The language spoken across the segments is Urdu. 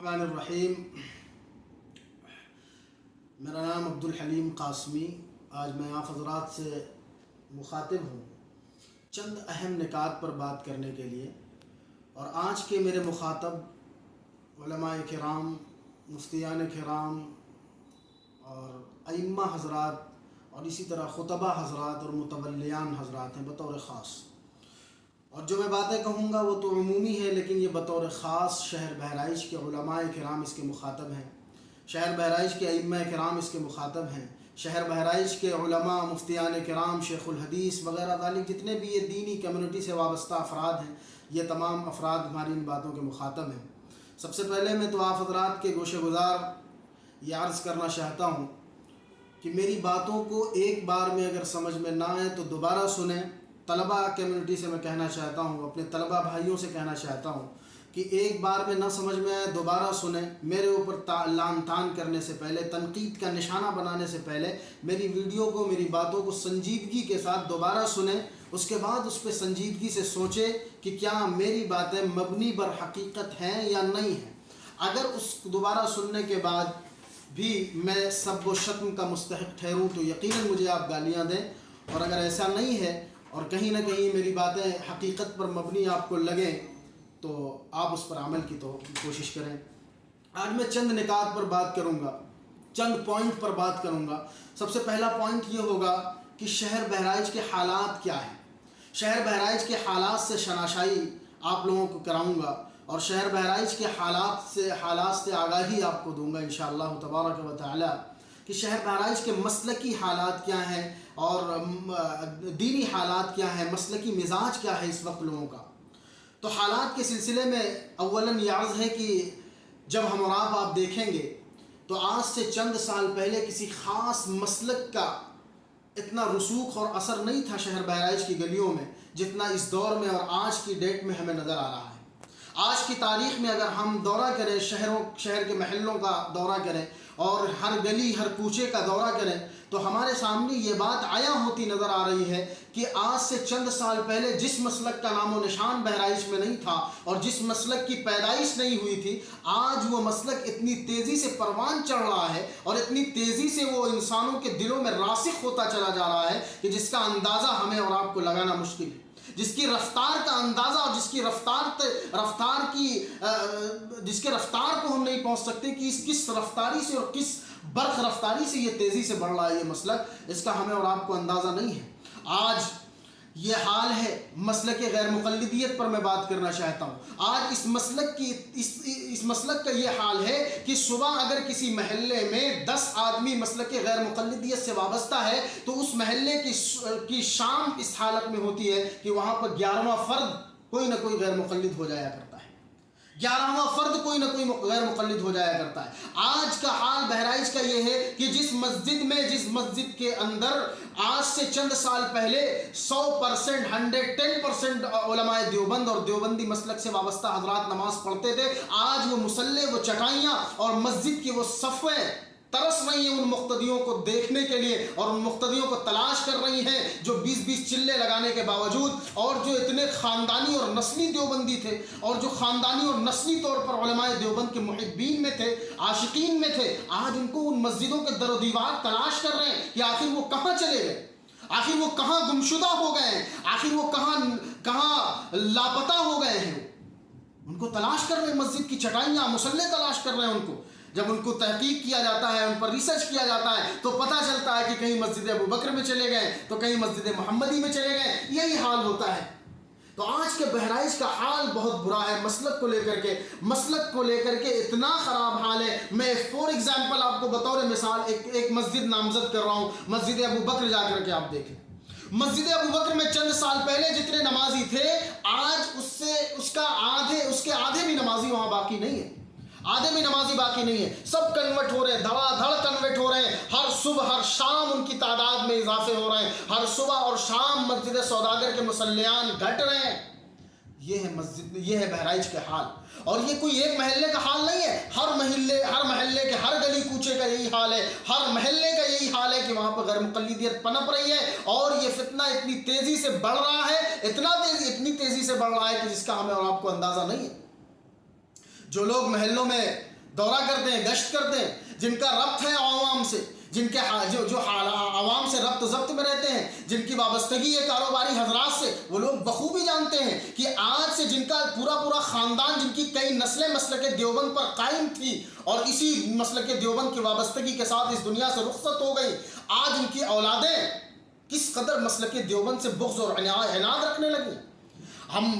الرحمن الرحیم۔ میرا نام عبدالحلیم قاسمی۔ آج میں آپ حضرات سے مخاطب ہوں چند اہم نکات پر بات کرنے کے لیے، اور آج کے میرے مخاطب علماء کرام، مفتیان کرام اور ائمہ حضرات اور اسی طرح خطبہ حضرات اور متولیان حضرات ہیں بطور خاص۔ اور جو میں باتیں کہوں گا وہ تو عمومی ہے، لیکن یہ بطور خاص شہر بہرائچ کے علماء کرام اس کے مخاطب ہیں، شہر بہرائچ کے ائمہ کرام اس کے مخاطب ہیں، شہر بہرائچ کے علماء، مفتیان کرام، شیخ الحدیث وغیرہ ذالک جتنے بھی یہ دینی کمیونٹی سے وابستہ افراد ہیں، یہ تمام افراد ہماری ان باتوں کے مخاطب ہیں۔ سب سے پہلے میں تو آپ حضرات کے گوشِ گزار یہ عرض کرنا چاہتا ہوں کہ میری باتوں کو ایک بار میں اگر سمجھ میں نہ آئے تو دوبارہ سنیں۔ طلبہ کمیونٹی سے میں کہنا چاہتا ہوں، اپنے طلبہ بھائیوں سے کہنا چاہتا ہوں کہ ایک بار میں نہ سمجھ میں آئے دوبارہ سنیں۔ میرے اوپر لعن طعن کرنے سے پہلے، تنقید کا نشانہ بنانے سے پہلے میری ویڈیو کو، میری باتوں کو سنجیدگی کے ساتھ دوبارہ سنیں، اس کے بعد اس پہ سنجیدگی سے سوچیں کہ کیا میری باتیں مبنی بر حقیقت ہیں یا نہیں ہیں۔ اگر اس دوبارہ سننے کے بعد بھی میں سب و شتم کا مستحق ٹھہروں تو یقیناً مجھے آپ گالیاں دیں، اور اگر ایسا نہیں ہے اور کہیں نہ کہیں میری باتیں حقیقت پر مبنی آپ کو لگیں تو آپ اس پر عمل کی کوشش کریں۔ آج میں چند نکات پر بات کروں گا، چند پوائنٹ پر بات کروں گا۔ سب سے پہلا پوائنٹ یہ ہوگا کہ شہر بہرائچ کے حالات کیا ہیں۔ شہر بہرائچ کے حالات سے شناسائی آپ لوگوں کو کراؤں گا، اور شہر بہرائچ کے حالات سے آگاہی آپ کو دوں گا انشاءاللہ تبارک و تعالی کہ شہر بہرائچ کے مسلکی حالات کیا ہیں اور دینی حالات کیا ہیں، مسلکی مزاج کیا ہے اس وقت لوگوں کا۔ تو حالات کے سلسلے میں اولاً یہ عرض ہے کہ جب ہم اور آپ دیکھیں گے تو آج سے چند سال پہلے کسی خاص مسلک کا اتنا رسوخ اور اثر نہیں تھا شہر بہرائچ کی گلیوں میں جتنا اس دور میں اور آج کی ڈیٹ میں ہمیں نظر آ رہا ہے۔ آج کی تاریخ میں اگر ہم دورہ کریں، شہر کے محلوں کا دورہ کریں اور ہر گلی ہر کوچے کا دورہ کریں تو ہمارے سامنے یہ بات عیاں ہوتی نظر آ رہی ہے کہ آج سے چند سال پہلے جس مسلک کا نام و نشان بہرائچ میں نہیں تھا اور جس مسلک کی پیدائش نہیں ہوئی تھی، آج وہ مسلک اتنی تیزی سے پروان چڑھ رہا ہے اور اتنی تیزی سے وہ انسانوں کے دلوں میں راسخ ہوتا چلا جا رہا ہے کہ جس کا اندازہ ہمیں اور آپ کو لگانا مشکل ہے، جس کی رفتار کا اندازہ اور جس کی رفتار کو ہم نہیں پہنچ سکتے کہ کس رفتاری سے اور کس برق رفتاری سے یہ تیزی سے بڑھ رہا ہے یہ مسلک، اس کا ہمیں اور آپ کو اندازہ نہیں ہے۔ آج یہ حال ہے۔ مسلک غیر مقلدیت پر میں بات کرنا چاہتا ہوں۔ آج اس مسلک کا یہ حال ہے کہ صبح اگر کسی محلے میں 10 آدمی مسلک غیر مقلدیت سے وابستہ ہے تو اس محلے کی شام اس حالت میں ہوتی ہے کہ وہاں پر 11واں فرد کوئی نہ کوئی غیر مقلد ہو جایا کرتا ہے، 11واں فرد کوئی نہ کوئی غیر مقلد ہو جایا کرتا ہے۔ آج کا حال بہرائچ کا یہ ہے کہ جس مسجد کے اندر آج سے چند سال پہلے 100%، 110% علماء دیوبند اور دیوبندی مسلک سے وابستہ حضرات نماز پڑھتے تھے، آج وہ مصلے، وہ چٹائیاں اور مسجد کی وہ صفیں ترس رہی ہیں ان مقتدیوں کو دیکھنے کے لیے اور ان مقتدیوں کو تلاش کر رہی ہیں جو 20 چلے لگانے کے باوجود اور جو اتنے خاندانی اور نسلی دیوبندی تھے اور جو خاندانی اور نسلی طور پر علماء دیوبند کے محبین میں تھے، عاشقین میں تھے، آج ان کو ان مسجدوں کے در و دیوار تلاش کر رہے ہیں کہ آخر وہ کہاں چلے گئے، آخر وہ کہاں گمشدہ ہو گئے ہیں، آخر وہ کہاں لاپتہ ہو گئے ہیں۔ ان کو تلاش کر رہے ہیں، مسجد کی چٹائیاں، مصلے تلاش کر رہے ہیں ان کو۔ جب ان کو تحقیق کیا جاتا ہے، ان پر ریسرچ کیا جاتا ہے تو پتہ چلتا ہے کہ کہیں مسجد ابو بکر میں چلے گئے تو کہیں مسجد محمدی میں چلے گئے، یہی حال ہوتا ہے۔ تو آج کے بہرائچ کا حال بہت برا ہے مسلک کو لے کر کے اتنا خراب حال ہے۔ میں فور ایگزامپل آپ کو بطور مثال ایک مسجد نامزد کر رہا ہوں، مسجد ابو بکر، جا کر کے آپ دیکھیں۔ مسجد ابو بکر میں چند سال پہلے جتنے نمازی تھے آج اس کے آدھے بھی نمازی وہاں باقی نہیں ہے، آدھے بھی نمازی باقی نہیں ہے، سب کنورٹ ہو رہے ہیں، دھڑا دھڑ کنورٹ ہو رہے ہیں۔ ہر صبح ہر شام ان کی تعداد میں اضافے ہو رہے ہیں، ہر صبح اور شام مسجد سوداگر کے مصلیان گھٹ رہے ہیں۔ یہ ہے بہرائچ کے حال، اور یہ کوئی ایک محلے کا حال نہیں ہے، ہر محلے کے ہر گلی کوچے کا یہی حال ہے، ہر محلے کا یہی حال ہے کہ وہاں پر غیر مقلدیت پنپ رہی ہے اور یہ فتنہ اتنی تیزی سے بڑھ رہا ہے، اتنی تیزی سے بڑھ رہا ہے کہ جس کا ہمیں اور آپ کو اندازہ نہیں ہے۔ جو لوگ محلوں میں دورہ کرتے ہیں، گشت کرتے ہیں، جن کا ربط ہے عوام سے، جن کے جو عوام سے ربط ضبط میں رہتے ہیں، جن کی وابستگی ہے کاروباری حضرات سے، وہ لوگ بخوبی جانتے ہیں کہ آج سے جن کا پورا خاندان، جن کی کئی نسلیں مسلک دیوبند پر قائم تھی اور اسی مسلک دیوبند کی وابستگی کے ساتھ اس دنیا سے رخصت ہو گئی، آج ان کی اولادیں کس قدر مسلک دیوبند سے بغض اور عناد رکھنے لگی۔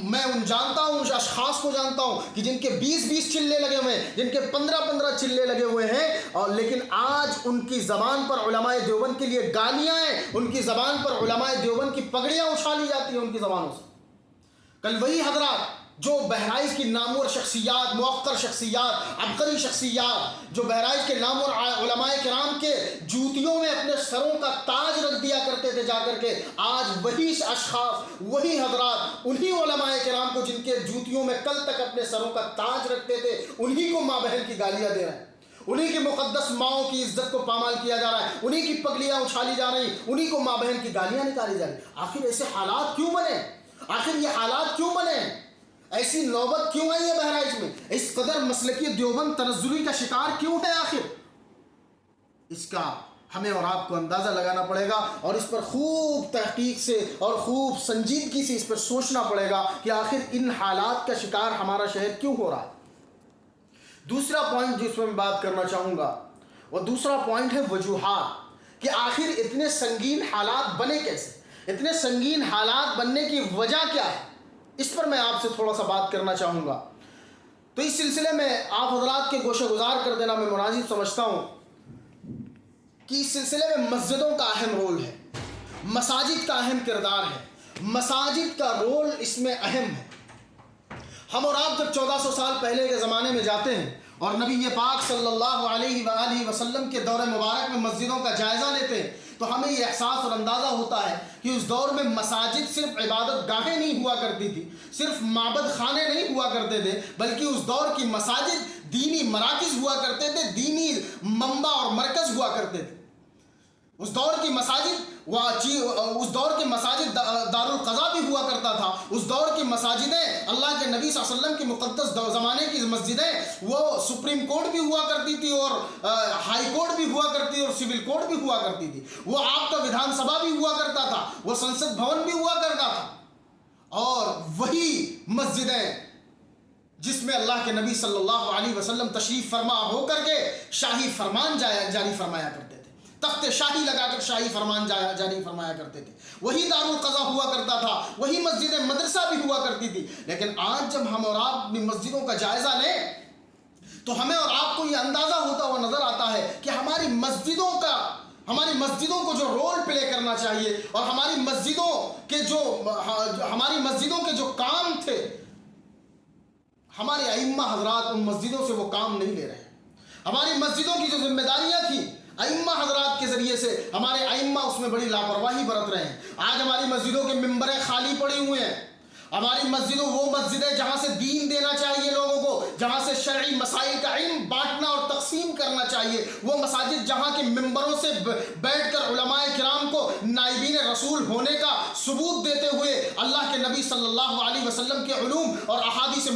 میں جانتا ہوں، اس اشخاص کو جانتا ہوں کہ جن کے 20 چلے لگے ہوئے ہیں، جن کے 15 چلے لگے ہوئے ہیں، اور لیکن آج ان کی زبان پر علماء دیوبند کے لیے گالیاں ہیں، ان کی زبان پر علماء دیوبند کی پگڑیاں اچھالی جاتی ہیں ان کی زبانوں سے۔ کل وہی حضرات جو بہرائچ کی نامور شخصیات، موقر شخصیات، عبقری شخصیات، جو بہرائچ کے نامور علماء کرام کے جوتیوں میں اپنے سروں کا تاج رکھ دیا کرتے تھے جا کر کے، آج وہی اشخاص، وہی حضرات، انہی علماء کرام کو جن کے جوتیوں میں کل تک اپنے سروں کا تاج رکھتے تھے، انہی کو ماں بہن کی گالیاں دے رہے ہیں، انہی کی مقدس ماؤں کی عزت کو پامال کیا جا رہا ہے، انہی کی پگڑیاں اچھالی جا رہی، انہی کو ماں بہن کی گالیاں نکالی جا رہی۔ آخر ایسے حالات کیوں بنے؟ آخر یہ حالات کیوں بنے؟ ایسی نوبت کیوں آئی ہے بہرائچ میں؟ اس قدر مسلکی دیوبند تنزلی کا شکار کیوں ہے؟ آخر اس کا ہمیں اور آپ کو اندازہ لگانا پڑے گا، اور اس پر خوب تحقیق سے اور خوب سنجیدگی سے اس پر سوچنا پڑے گا کہ آخر ان حالات کا شکار ہمارا شہر کیوں ہو رہا ہے۔ دوسرا پوائنٹ جس میں بات کرنا چاہوں گا، وہ دوسرا پوائنٹ ہے وجوہات، کہ آخر اتنے سنگین حالات بنے کیسے، اتنے سنگین حالات بننے کی وجہ کیا ہے، اس پر میں آپ سے تھوڑا سا بات کرنا چاہوں گا۔ تو اس سلسلے میں آپ حضرات کے گوشہ گزار کر دینا میں مناسب سمجھتا ہوں کہ اس سلسلے میں مسجدوں کا اہم رول ہے، مساجد کا اہم کردار ہے، مساجد کا رول اس میں اہم ہے۔ ہم اور آپ جب 1400 سال پہلے کے زمانے میں جاتے ہیں اور نبی پاک صلی اللہ علیہ وآلہ وسلم کے دور مبارک میں مسجدوں کا جائزہ لیتے ہیں تو ہمیں یہ احساس اور اندازہ ہوتا ہے کہ اس دور میں مساجد صرف عبادت گاہیں نہیں ہوا کرتی تھی، صرف معبد خانے نہیں ہوا کرتے تھے، بلکہ اس دور کی مساجد دینی مراکز ہوا کرتے تھے، دینی منبع اور مرکز ہوا کرتے تھے۔ اس دور کی مساجد دار القضاء بھی ہوا کرتا تھا، اس دور کی مساجدیں اللہ کے نبی صلی اللہ علیہ وسلم کی مقدس زمانے کی مسجدیں وہ سپریم کورٹ بھی ہوا کرتی تھی اور ہائی کورٹ بھی ہوا کرتی اور سول کورٹ بھی ہوا کرتی تھی، وہ آپ کا ودھان سبھا بھی ہوا کرتا تھا، وہ سنسد بھون بھی ہوا کرتا تھا، اور وہی مسجدیں جس میں اللہ کے نبی صلی اللہ علیہ وسلم تشریف فرما ہو کر کے شاہی فرمان جاری فرمایا کرتے تھے، تخت شاہی لگا کر شاہی فرمان جاری فرمایا کرتے تھے، وہی دار القضاء ہوا کرتا تھا، وہی مسجد مدرسہ بھی ہوا کرتی تھی۔ لیکن آج جب ہم اور آپ اپنی مسجدوں کا جائزہ لیں تو ہمیں اور آپ کو یہ اندازہ ہوتا ہوا نظر آتا ہے کہ ہماری مسجدوں کو جو رول پلے کرنا چاہیے اور ہماری مسجدوں کے جو کام تھے، ہمارے ائمہ حضرات ان مسجدوں سے وہ کام نہیں لے رہے ہیں۔ ہماری مسجدوں کی جو ذمہ داریاں تھیں ائمہ حضرات کے ذریعے سے، ہمارے ائمہ اس میں بڑی لاپرواہی برت رہے ہیں۔ آج ہماری مسجدوں کے ممبریں خالی پڑے ہوئے ہیں۔ ہماری مسجدوں وہ مسجدیں جہاں سے دین دینا چاہیے لوگوں کو، جہاں سے شرعی مسائل کا علم بانٹنا اور تقسیم کرنا چاہیے، وہ مساجد جہاں کے ممبروں سے بیٹھ کر علماء کرام کو نائبین رسول ہونے کا ثبوت دیتے ہوئے اللہ کے نبی صلی اللہ علیہ وسلم کے علوم اور احادیث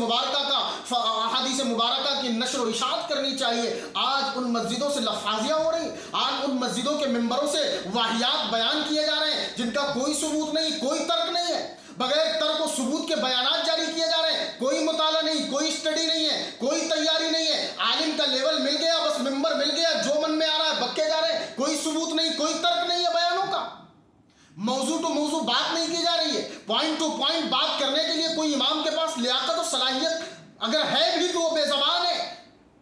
مبارکہ کی نشر و اشاعت کرنی چاہیے، آج ان مسجدوں سے لفاظیاں ہو رہی، آج ان مسجدوں کے ممبروں سے واہیات بیان کیے جا رہے ہیں جن کا کوئی ثبوت نہیں، کوئی ترک نہیں ہے، بغیر ترک و ثبوت کے بیانات جاری کیے جا رہے ہیں، کوئی مطالعہ نہیں، کوئی اسٹڈی نہیں ہے، کوئی تیاری نہیں ہے، عالم کا لیول مل گیا، بس ممبر مل گیا، جو من میں آ رہا ہے بکے جا رہے ہیں، کوئی ثبوت نہیں، کوئی ترک نہیں ہے بیانوں کا، موضوع تو موضوع بات نہیں کی جا رہی ہے، پوائنٹ ٹو پوائنٹ بات کرنے کے لیے کوئی امام کے پاس لیاقت و صلاحیت اگر ہے بھی تو وہ بے زبان ہے،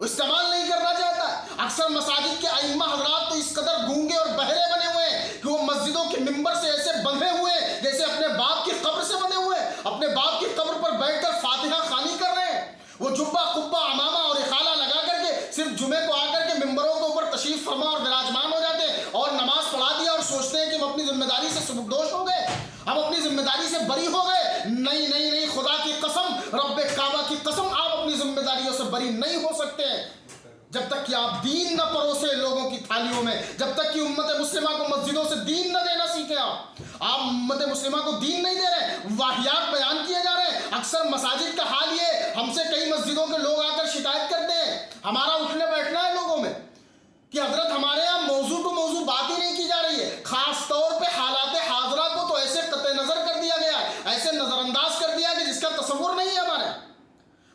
استعمال نہیں کرنا چاہتا ہے۔ اکثر مساجد کے ائمہ حضرات تو اس قدر گونگے اور بہرے بنے ہوئے ہیں کہ وہ مسجدوں کے ممبر سے ایسے بندھے ہوئے ہیں جیسے اپنے باپ کی قبر سے بندھے ہوئے ہیں، اپنے باپ کی قبر پر بیٹھ کر فاتحہ خوانی کر رہے ہیں، وہ جبہ قبہ امامہ اور اخالہ لگا کر کے صرف جمعے کو آ کر کے ممبروں کے اوپر تشریف فرما اور وراجمان ہو جاتے ہیں اور نماز پڑھا دیا اور سوچتے ہیں کہ ہم اپنی ذمہ داری سے سبکدوش ہو گئے، ہم اپنی ذمہ داری سے بری ہو گئے۔ نہیں، خدا کی قسم، رب کعبہ کی قسم، آپ اپنی ذمہ داریوں سے بری نہیں ہو سکتے جب تک کہ آپ دین نہ پروسے لوگوں کی تھالیوں میں، جب تک کہ امت مسلمہ کو مسجدوں سے دین نہ دینا سیکھیں۔ آپ امت مسلمہ کو دین نہیں دے رہے, واہیات بیان کیے جا رہے ہیں. اکثر مساجد کا حال یہ, ہم سے کئی مسجدوں کے لوگ آ کر شکایت کرتے ہیں, ہمارا اٹھنے بیٹھنا ہے لوگوں میں کہ حضرت ہمارے یہاں موضوع ٹو موضوع بات ہی نہیں کی جا رہی ہے. خاص طور پہ حالات حاضرہ کو تو ایسے قطع نظر کر دیا گیا ہے, ایسے نظر انداز کر دیا کہ جس کا تصور نہیں ہے ہمارے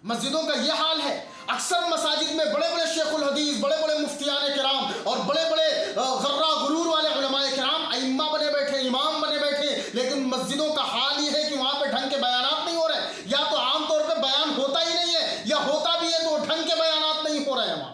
مسجدوں کا. یہ حال ہے. اکثر مساجد میں بڑے بڑے شیخ الحدیث, بڑے بڑے مفتیان کرام اور بڑے بڑے غرہ غرور والے علماء کرام ائمہ بنے بیٹھے, امام بنے بیٹھے, لیکن مسجدوں کا حال یہ ہے کہ وہاں پہ ڈھنگ کے بیانات نہیں ہو رہے. یا تو عام طور پہ بیان ہوتا ہی نہیں ہے, یا ہوتا بھی ہے تو ڈھنگ کے بیانات نہیں ہو رہے ہیں. وہاں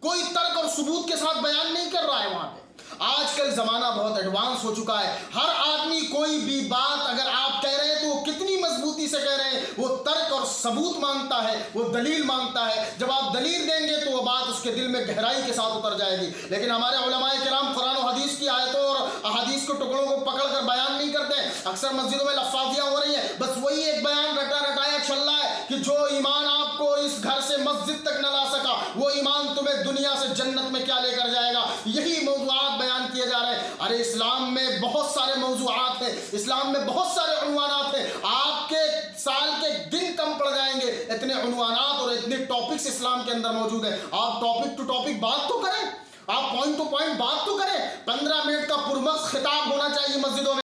کوئی ترک اور ثبوت کے ساتھ بیان نہیں کر رہا ہے وہاں پہ. آج کل زمانہ بہت ایڈوانس ہو چکا ہے. ہر آدمی کوئی بھی بات اگر آپ کہہ رہے ہیں تو وہ کتنی مضبوطی سے کہہ رہے ہیں, وہ ترک اور ثبوت مانگتا ہے, وہ دلیل مانگتا ہے. جب آپ دلیل دیں گے تو وہ بات اس کے دل میں گہرائی کے ساتھ اتر جائے گی. لیکن ہمارے علماء کرام قرآن و حدیث کی آیتوں اور احادیث کے ٹکڑوں کو پکڑ کر بیان نہیں کرتے. اکثر مسجدوں میں لفاظیاں ہو رہی ہیں, بس وہی ایک بیان رٹا رٹایا چل رہا ہے کہ جو ایمان آپ کو اس گھر سے مسجد تک نہ لا سکا, وہ ایمان تمہیں دنیا سے جنت میں کیا لے کر جائے گا. یہی موضوعات بیان کیے جا رہے ہیں. ارے اسلام میں بہت سارے موضوعات ہیں, اسلام میں بہت سارے عنوانات ہیں. آپ کے سال کے دن کم پڑ جائیں گے, اتنے عنوانات اور اتنے ٹاپکس اسلام کے اندر موجود ہیں. آپ ٹاپک ٹو ٹاپک بات تو کریں, آپ پوائنٹ ٹو پوائنٹ بات تو کریں. 15 منٹ کا پرمغز خطاب ہونا چاہیے مسجدوں میں.